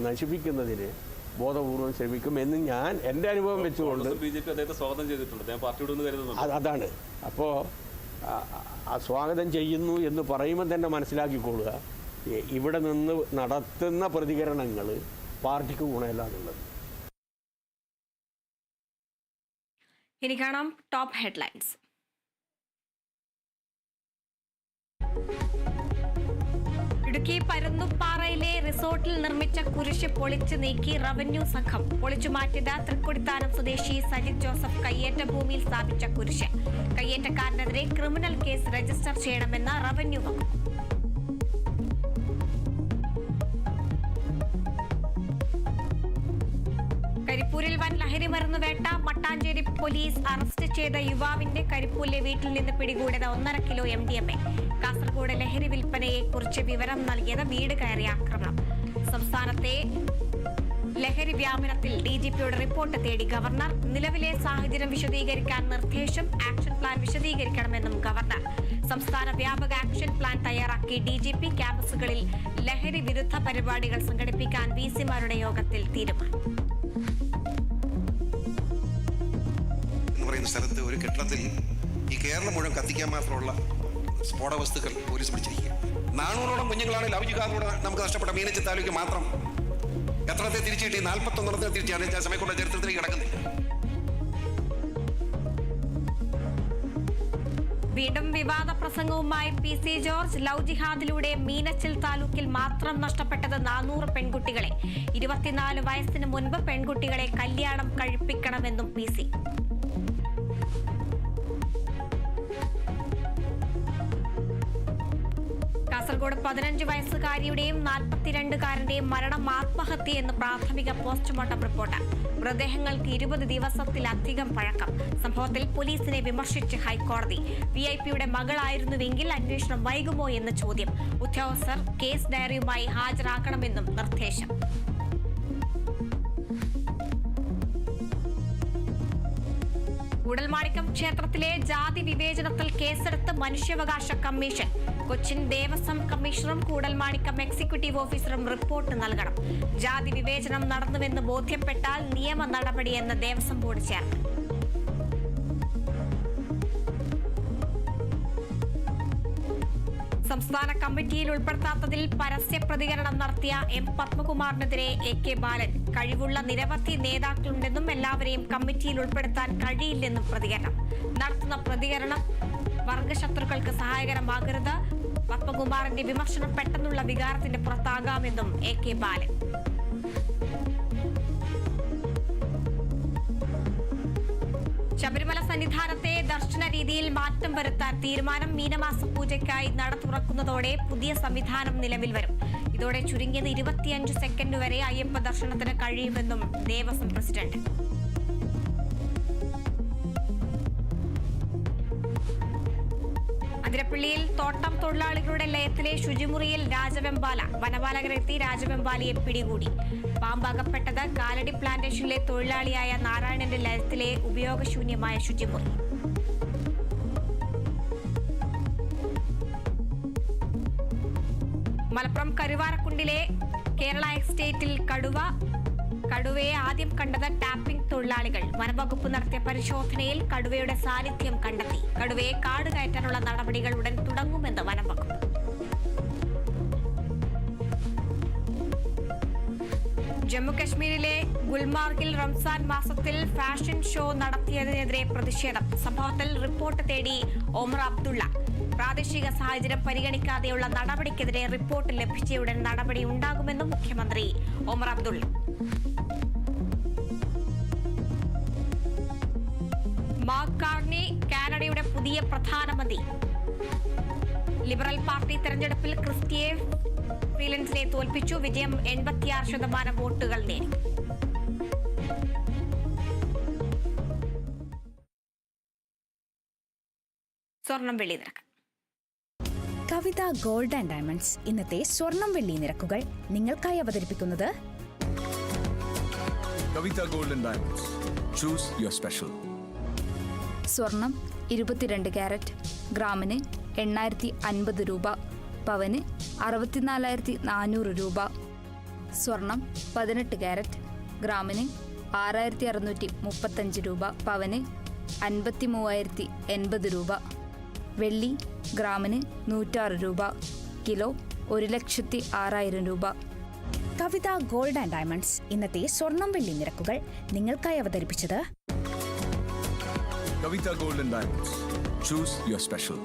നശിപ്പിക്കുന്നതിന് ബോധപൂർവം ശ്രമിക്കുമെന്ന് ഞാൻ എൻ്റെ അനുഭവം വെച്ചുകൊണ്ട് സ്വാഗതം ചെയ്തിട്ടുണ്ട്. അതാണ്. അപ്പോൾ ആ സ്വാഗതം ചെയ്യുന്നു എന്ന് പറയുമ്പോൾ തന്നെ മനസ്സിലാക്കിക്കൊള്ളുക, ഇവിടെ നിന്ന് നടത്തുന്ന പ്രതികരണങ്ങൾ പാർട്ടിക്ക് ഗുണമല്ല എന്നുള്ളത്. ഇനി കാണാം ടോപ്പ് ഹെഡ്ലൈൻസ്. ഇടുക്കി പരുന്തുപ്പാറയിലെ റിസോർട്ടിൽ നിർമ്മിച്ച കുരിശ് പൊളിച്ചു നീക്കി റവന്യൂ സംഘം. പൊളിച്ചു മാറ്റിയത് തൃക്കൊടിത്താനം സ്വദേശി സജിത് ജോസഫ് കയ്യേറ്റ ഭൂമിയിൽ സ്ഥാപിച്ച കുരിശ്. കയ്യേറ്റക്കാരനെതിരെ ക്രിമിനൽ കേസ് രജിസ്റ്റർ ചെയ്യണമെന്ന് റവന്യൂ വകുപ്പ്. കരിപ്പൂരിൽ വൻ ലഹരി മരുന്ന് വേട്ട. മട്ടാഞ്ചേരി പോലീസ് അറസ്റ്റ് ചെയ്ത യുവാവിന്റെ കരിപ്പൂരിലെ വീട്ടിൽ നിന്ന് പിടികൂടിയത് 1.5 കിലോ MDMA. കാസർഗോഡ് ലഹരി വിൽപ്പനയെ കുറിച്ച് വിവരം നൽകിയത് വീട് കയറി ആക്രമണം. സംസ്ഥാനത്തെ ലഹരി വ്യാപനത്തിൽ DGPയുടെ റിപ്പോർട്ട് തേടി ഗവർണർ. നിലവിലെ സാഹചര്യം വിശദീകരിക്കാൻ നിർദ്ദേശം. ആക്ഷൻ പ്ലാൻ വിശദീകരിക്കണമെന്നും ഗവർണർ. സംസ്ഥാന വ്യാപക ആക്ഷൻ പ്ലാൻ തയ്യാറാക്കി DGP. ക്യാമ്പസുകളിൽ ലഹരി വിരുദ്ധ പരിപാടികൾ സംഘടിപ്പിക്കാൻ VC-മാരുടെ യോഗത്തിൽ തീരുമാനം. സ്ഥലത്ത് ഒരു കെട്ടിടത്തിൽ ഈ കേരളം മുഴുവൻ കത്തിക്കാൻ മാത്രമുള്ള സ്ഫോടക വസ്തുക്കൾ പോലീസ് പിടിച്ചിരിക്കുക. 400ഓളം കുഞ്ഞുങ്ങളാണ് ലൗകികാതിലൂടെ നമുക്ക് നഷ്ടപ്പെട്ട മീനച്ചി താലൂക്ക് മാത്രം. എത്രത്തെ തിരിച്ചു കിട്ടി? 41 തിരിച്ചാണ് സമയക്കുള്ള ചരിത്രത്തിലേക്ക് കിടക്കുന്നില്ല. വീണ്ടും വിവാദ പ്രസംഗവുമായി PC ജോർജ്. ലവ് ജിഹാദിലൂടെ മീനച്ചിൽ താലൂക്കിൽ മാത്രം നഷ്ടപ്പെട്ടത് 400 പെൺകുട്ടികളെ. 24 വയസ്സിന് മുൻപ് പെൺകുട്ടികളെ കല്യാണം കഴിപ്പിക്കണമെന്നും PC. കാസർഗോഡ് 15 വയസ്സുകാരിയുടെയും 42കാരന്റെയും മരണം ആത്മഹത്യയെന്ന് പ്രാഥമിക പോസ്റ്റ്മോർട്ടം റിപ്പോർട്ട്. മൃതദേഹങ്ങൾക്ക് 20 ദിവസത്തിലധികം പഴക്കം. സംഭവത്തിൽ പോലീസിനെ വിമർശിച്ച് ഹൈക്കോടതി. VIP-യുടെ മകളായിരുന്നുവെങ്കിൽ അന്വേഷണം വൈകുമോ എന്ന ചോദ്യം. ഉദ്യോഗസ്ഥർ കേസ് ഡയറിയുമായി ഹാജരാക്കണമെന്നും നിർദ്ദേശം. കൂടൽമാണിക്യം ക്ഷേത്രത്തിലെ ജാതി വിവേചനത്തിൽ കേസെടുത്ത് മനുഷ്യാവകാശ കമ്മീഷൻ. കൊച്ചിൻ ദേവസ്വം കമ്മീഷണറും കൂടൽമാണിക്യം എക്സിക്യൂട്ടീവ് ഓഫീസറും റിപ്പോർട്ട് നൽകണം. ജാതി വിവേചനം നടന്നുവെന്ന് ബോധ്യപ്പെട്ടാൽ നിയമ നടപടിയെന്ന് ദേവസ്വം ബോർഡ് ചെയർമാൻ. സംസ്ഥാന കമ്മിറ്റിയിൽ ഉൾപ്പെടുത്താത്തതിൽ പരസ്യ പ്രതികരണം നടത്തിയ M. പത്മകുമാറിനെതിരെ AK ബാലൻ. കഴിവുള്ള നിരവധി നേതാക്കളുണ്ടെന്നും എല്ലാവരെയും കമ്മിറ്റിയിൽ ഉൾപ്പെടുത്താൻ കഴിയില്ലെന്നും പ്രതികരണം. നടത്തുന്ന പ്രതികരണം വർഗശത്രുക്കൾക്ക് സഹായകരമാകരുത്. പത്മകുമാറിന്റെ വിമർശനം പെട്ടെന്നുള്ള വികാരത്തിന്റെ പുറത്താകാമെന്നും AK ബാലൻ. ശബരിമല സന്നിധാനത്തെ ദർശന രീതിയിൽ മാറ്റം വരുത്താൻ തീരുമാനം. മീനമാസ പൂജയ്ക്കായി നട തുറക്കുന്നതോടെ പുതിയ സംവിധാനം നിലവിൽ വരും. ഇതോടെ ചുരുങ്ങിയത് 25 സെക്കൻഡ് വരെ അയ്യപ്പ ദർശനത്തിന് കഴിയുമെന്നും ദേവസ്വം പ്രസിഡന്റ്. അതിരപ്പള്ളിയിൽ തോട്ടം തൊഴിലാളികളുടെ ലയത്തിലെ ശുചിമുറിയിൽ രാജവെമ്പാല. വനപാലകരെത്തി രാജവെമ്പാലയെ പിടികൂടി. പാമ്പകപ്പെട്ടത് കാലടി പ്ലാന്റേഷനിലെ തൊഴിലാളിയായ നാരായണന്റെ ലയത്തിലെ ഉപയോഗശൂന്യമായ ശുചിമുറി. മലപ്പുറം കരുവാരക്കുണ്ടിലെ കേരള എസ്റ്റേറ്റിൽ കടുവയെ ആദ്യം കണ്ടത് ടാപ്പിംഗ് തൊഴിലാളികൾ. വനംവകുപ്പ് നടത്തിയ പരിശോധനയിൽ കടുവയുടെ സാന്നിധ്യം കണ്ടെത്തി. കടുവയെ കാട് കയറ്റാനുള്ള നടപടികൾ ഉടൻ തുടങ്ങുമെന്ന് വനംവകുപ്പ്. ജമ്മുകശ്മീരിലെ ഗുൽമാർഗിൽ റംസാൻ മാസത്തിൽ ഫാഷൻ ഷോ നടത്തിയതിനെതിരെ പ്രതിഷേധം. സംഭവത്തിൽ റിപ്പോർട്ട് തേടി ഒമർ അബ്ദുള്ള. പ്രാദേശിക സാഹചര്യം പരിഗണിക്കാതെയുള്ള നടപടിക്കെതിരെ റിപ്പോർട്ട് ലഭിച്ചയുടൻ നടപടി ഉണ്ടാകുമെന്നും മുഖ്യമന്ത്രി ഒമർ അബ്ദുള്ള. മാർക്ക് കാർണി കാനഡയുടെ പുതിയ പ്രധാനമന്ത്രി. ലിബറൽ പാർട്ടി തെരഞ്ഞെടുപ്പിൽ ക്രിസ്റ്റിയെ ഫ്രീലൻസിനെ തോൽപ്പിച്ചു. വിജയം 86% വോട്ടുകൾ നേടി. സ്വർണം വെള്ളി നിരക്ക്. കവിത ഗോൾഡ് ആൻഡ് ഡയമണ്ട്സ് ഇന്നത്തെ സ്വർണം വെള്ളി നിരക്കുകൾ നിങ്ങൾക്കായി അവതരിപ്പിക്കുന്നത് Kavitha gold and diamonds. Choose your special. സ്വർണം 22 കാരറ്റ് ഗ്രാമിന് 850 രൂപ, പവന് 64,400 രൂപ. സ്വർണം 18 കാരറ്റ് ഗ്രാമിന് 6635 രൂപ, പവന് 53,080 രൂപ, വെള്ളി ഗ്രാമിന് 106 രൂപ, കിലോ 1,06,000 രൂപ. കവിത ഗോൾഡ് ആൻഡ് ഡയമണ്ട്സ് ഇന്നത്തെ സ്വർണം വെള്ളി നിരക്കുകൾ നിങ്ങൾക്കായി അവതരിപ്പിച്ചത് Kavita Gold and Diamonds. Choose your special.